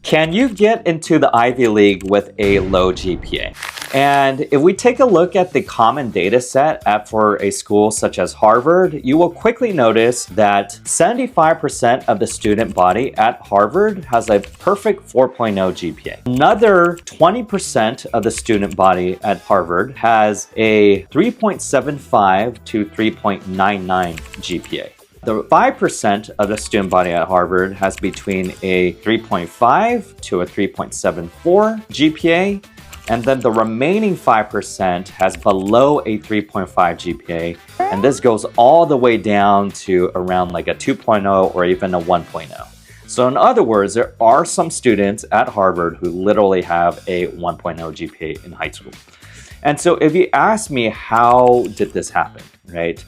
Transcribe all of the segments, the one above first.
Can you get into the Ivy League with a low GPA? And if we take a look at the common data set for a school such as Harvard, you will quickly notice that 75% of the student body at Harvard has a perfect 4.0 GPA. Another 20% of the student body at Harvard has a 3.75 to 3.99 GPA. The 5% of the student body at Harvard has between a 3.5 to a 3.74 GPA, and then the remaining 5% has below a 3.5 GPA, and this goes all the way down to around like a 2.0 or even a 1.0. So in other words, there are some students at Harvard who literally have a 1.0 GPA in high school. And so if you ask me, how did this happen, right?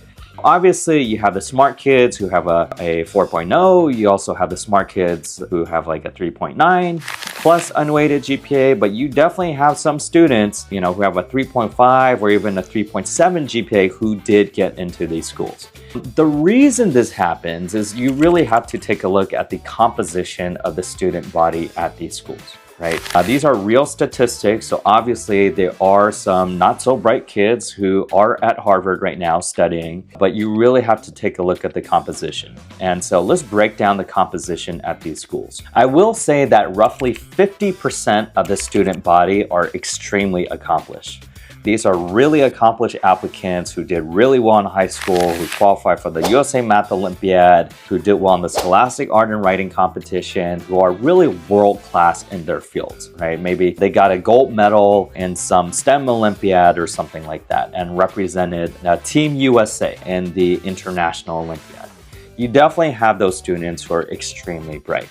Obviously, you have the smart kids who have a 4.0. You also have the smart kids who have like a 3.9 plus unweighted GPA, but you definitely have some students, who have a 3.5 or even a 3.7 GPA who did get into these schools. The reason this happens is you really have to take a look at the composition of the student body at these schools. Right? These are real statistics, so obviously there are some not so bright kids who are at Harvard right now studying, but you really have to take a look at the composition. And so let's break down the composition at these schools. I will say that roughly 50% of the student body are extremely accomplished. These are really accomplished applicants who did really well in high school, who qualified for the USA Math Olympiad, who did well in the Scholastic Art and Writing competition, who are really world-class in their fields, right? Maybe they got a gold medal in some STEM Olympiad or something like that and represented Team USA in the International Olympiad. You definitely have those students who are extremely bright.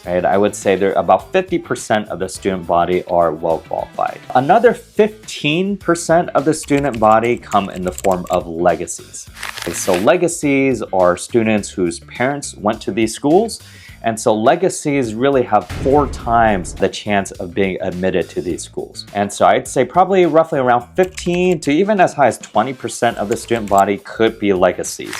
Right? I would say there about 50% of the student body are well qualified. Another 15% of the student body come in the form of legacies. Okay, so legacies are students whose parents went to these schools, and so legacies really have 4 times the chance of being admitted to these schools. And so I'd say probably roughly around 15 to even as high as 20% of the student body could be legacies.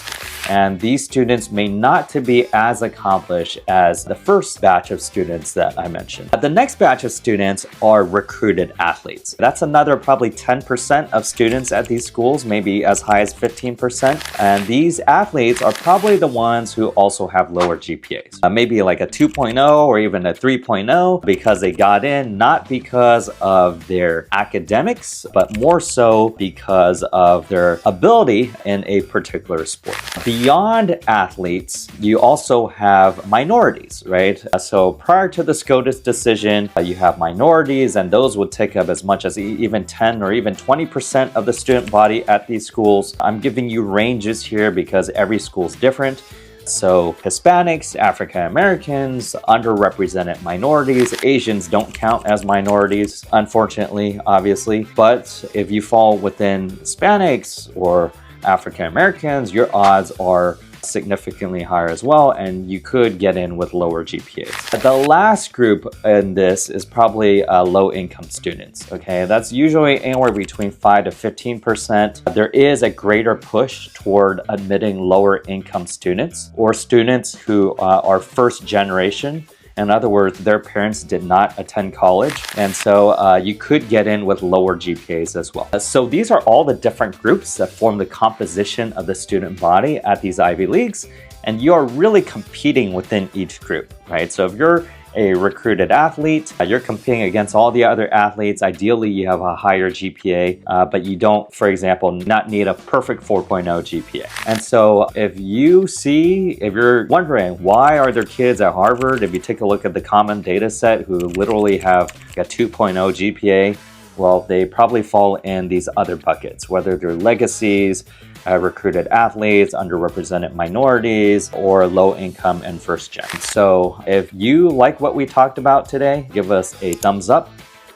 And these students may not be as accomplished as the first batch of students that I mentioned. The next batch of students are recruited athletes. That's another probably 10% of students at these schools, maybe as high as 15%. And these athletes are probably the ones who also have lower GPAs. Maybe like a 2.0 or even a 3.0 because they got in not because of their academics, but more so because of their ability in a particular sport. Beyond athletes, you also have minorities, right? So prior to the SCOTUS decision, you have minorities, and those would take up as much as even 10 or even 20% of the student body at these schools. I'm giving you ranges here because every school is different. So Hispanics, African Americans, underrepresented minorities, Asians don't count as minorities, unfortunately, obviously. But if you fall within Hispanics or African Americans, your odds are significantly higher as well, and you could get in with lower GPAs. The last group in this is probably low-income students, okay? That's usually anywhere between 5 to 15%. There is a greater push toward admitting lower-income students or students who are first generation. In other words, their parents did not attend college, and so you could get in with lower GPAs as well. So these are all the different groups that form the composition of the student body at these Ivy Leagues, and you are really competing within each group, right? So if you're a recruited athlete, you're competing against all the other athletes. Ideally, you have a higher GPA, but you don't, for example, not need a perfect 4.0 GPA. And so if you're wondering why are there kids at Harvard, if you take a look at the common data set who literally have a 2.0 GPA, well, they probably fall in these other buckets, whether they're legacies, recruited athletes, underrepresented minorities, or low income and first gen. So if you like what we talked about today, give us a thumbs up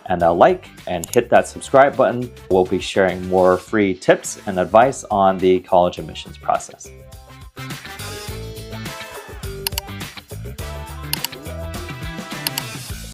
and a like and hit that subscribe button. We'll be sharing more free tips and advice on the college admissions process.